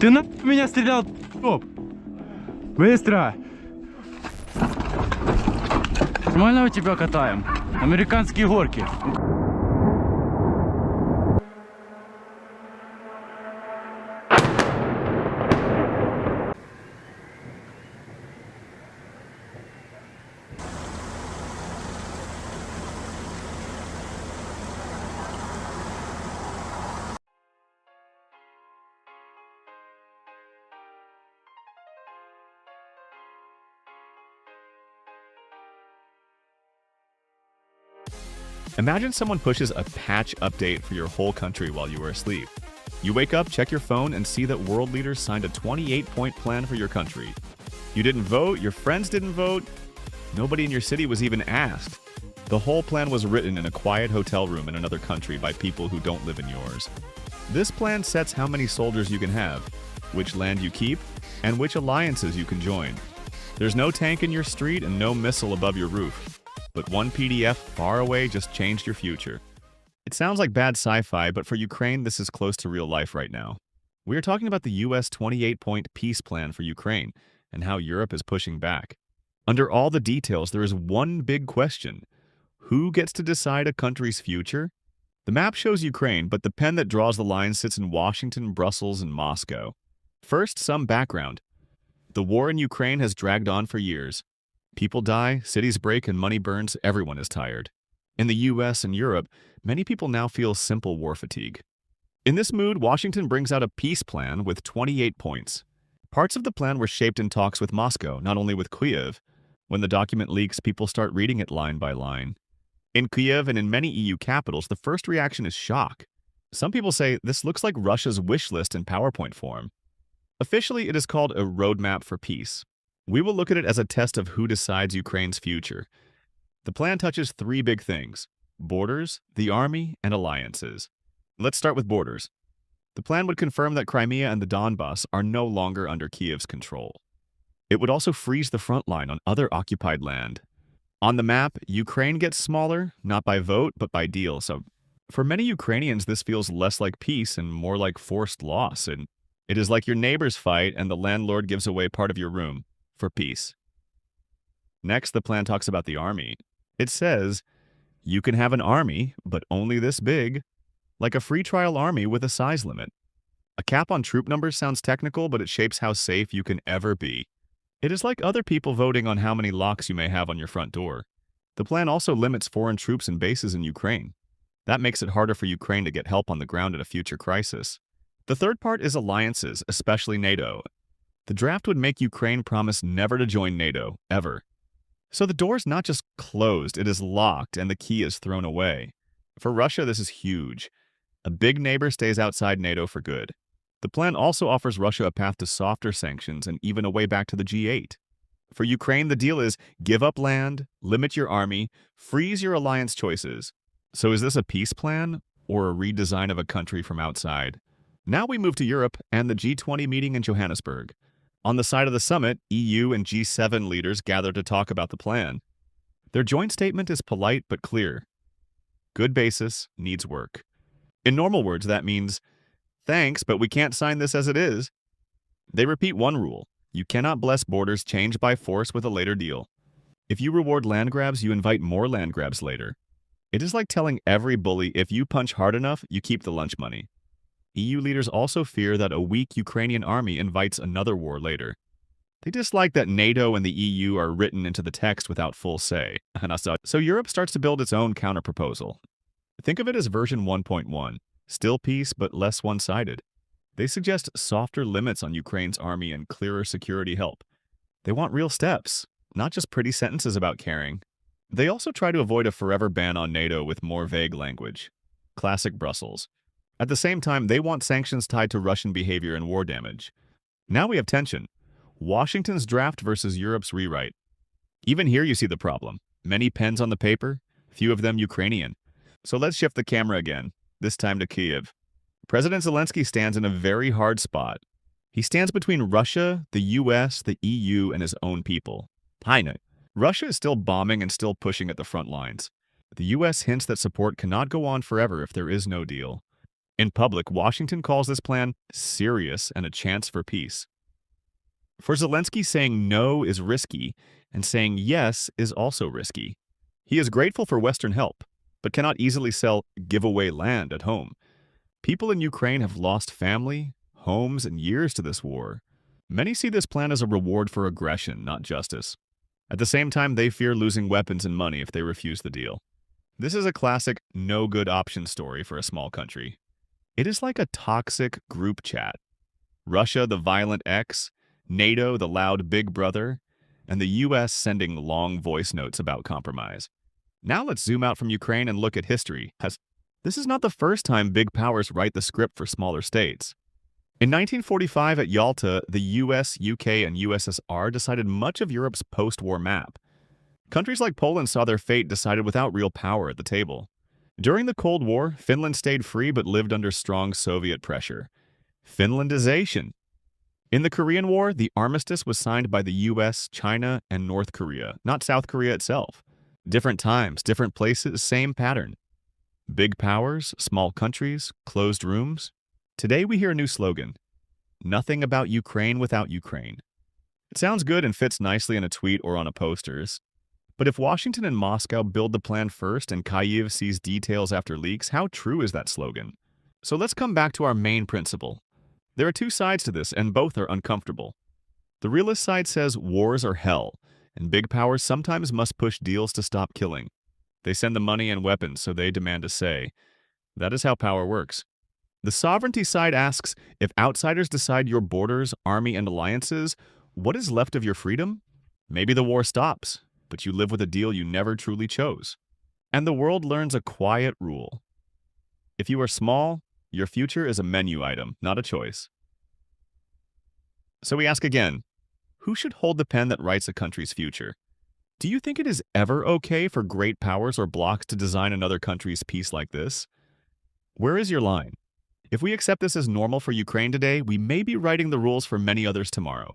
Ты на меня стрелял, топ! Быстро! Нормально у тебя катаем? Американские горки. Imagine someone pushes a patch update for your whole country while you were asleep. You wake up, check your phone, and see that world leaders signed a 28-point plan for your country. You didn't vote, your friends didn't vote, nobody in your city was even asked. The whole plan was written in a quiet hotel room in another country by people who don't live in yours. This plan sets how many soldiers you can have, which land you keep, and which alliances you can join. There's no tank in your street and no missile above your roof. But one PDF far away just changed your future. It sounds like bad sci-fi, but for Ukraine, this is close to real life right now. We are talking about the US 28-point peace plan for Ukraine and how Europe is pushing back. Under all the details, there is one big question. Who gets to decide a country's future? The map shows Ukraine, but the pen that draws the line sits in Washington, Brussels, and Moscow. First, some background. The war in Ukraine has dragged on for years. People die, cities break, and money burns. Everyone is tired. In the US and Europe, many people now feel simple war fatigue. In this mood, Washington brings out a peace plan with 28 points. Parts of the plan were shaped in talks with Moscow, not only with Kyiv. When the document leaks, people start reading it line by line. In Kyiv and in many EU capitals, the first reaction is shock. Some people say this looks like Russia's wish list in PowerPoint form. Officially, it is called a roadmap for peace. We will look at it as a test of who decides Ukraine's future. The plan touches three big things: borders, the army, and alliances. Let's start with borders. The plan would confirm that Crimea and the Donbass are no longer under Kyiv's control. It would also freeze the front line on other occupied land. On the map, Ukraine gets smaller, not by vote, but by deal. So for many Ukrainians, this feels less like peace and more like forced loss. And it is like your neighbors fight and the landlord gives away part of your room for peace. Next, the plan talks about the army. It says, you can have an army, but only this big, like a free trial army with a size limit. A cap on troop numbers sounds technical, but it shapes how safe you can ever be. It is like other people voting on how many locks you may have on your front door. The plan also limits foreign troops and bases in Ukraine. That makes it harder for Ukraine to get help on the ground in a future crisis. The third part is alliances, especially NATO. The draft would make Ukraine promise never to join NATO, ever. So the door's not just closed, it is locked and the key is thrown away. For Russia, this is huge. A big neighbor stays outside NATO for good. The plan also offers Russia a path to softer sanctions and even a way back to the G8. For Ukraine, the deal is give up land, limit your army, freeze your alliance choices. So is this a peace plan or a redesign of a country from outside? Now we move to Europe and the G20 meeting in Johannesburg. On the side of the summit, EU and G7 leaders gather to talk about the plan. Their joint statement is polite but clear. Good basis needs work. In normal words, that means, thanks, but we can't sign this as it is. They repeat one rule. You cannot bless borders changed by force with a later deal. If you reward land grabs, you invite more land grabs later. It is like telling every bully, if you punch hard enough, you keep the lunch money. EU leaders also fear that a weak Ukrainian army invites another war later. They dislike that NATO and the EU are written into the text without full say. So Europe starts to build its own counterproposal. Think of it as version 1.1, still peace but less one-sided. They suggest softer limits on Ukraine's army and clearer security help. They want real steps, not just pretty sentences about caring. They also try to avoid a forever ban on NATO with more vague language. Classic Brussels. At the same time, they want sanctions tied to Russian behavior and war damage. Now we have tension. Washington's draft versus Europe's rewrite. Even here you see the problem. Many pens on the paper, few of them Ukrainian. So let's shift the camera again, this time to Kyiv. President Zelenskyy stands in a very hard spot. He stands between Russia, the US, the EU, and his own people. Russia is still bombing and still pushing at the front lines. The US hints that support cannot go on forever if there is no deal. In public, Washington calls this plan serious and a chance for peace. For Zelenskyy, saying no is risky, and saying yes is also risky. He is grateful for Western help, but cannot easily sell giveaway land at home. People in Ukraine have lost family, homes, and years to this war. Many see this plan as a reward for aggression, not justice. At the same time, they fear losing weapons and money if they refuse the deal. This is a classic no good option story for a small country. It is like a toxic group chat. Russia, the violent ex, NATO, the loud big brother, and the US sending long voice notes about compromise. Now let's zoom out from Ukraine and look at history. This is not the first time big powers write the script for smaller states. In 1945 at Yalta, the US, UK, and USSR decided much of Europe's post-war map. Countries like Poland saw their fate decided without real power at the table. During the Cold War, Finland stayed free but lived under strong Soviet pressure. Finlandization. In the Korean War, the armistice was signed by the US, China, and North Korea, not South Korea itself. Different times, different places, same pattern. Big powers, small countries, closed rooms. Today we hear a new slogan: nothing about Ukraine without Ukraine. It sounds good and fits nicely in a tweet or on a posters. But if Washington and Moscow build the plan first and Kyiv sees details after leaks, how true is that slogan? So let's come back to our main principle. There are two sides to this, and both are uncomfortable. The realist side says wars are hell, and big powers sometimes must push deals to stop killing. They send the money and weapons, so they demand a say. That is how power works. The sovereignty side asks, if outsiders decide your borders, army, and alliances, what is left of your freedom? Maybe the war stops, but you live with a deal you never truly chose. And the world learns a quiet rule. If you are small, your future is a menu item, not a choice. So we ask again, who should hold the pen that writes a country's future? Do you think it is ever okay for great powers or blocs to design another country's peace like this? Where is your line? If we accept this as normal for Ukraine today, we may be writing the rules for many others tomorrow.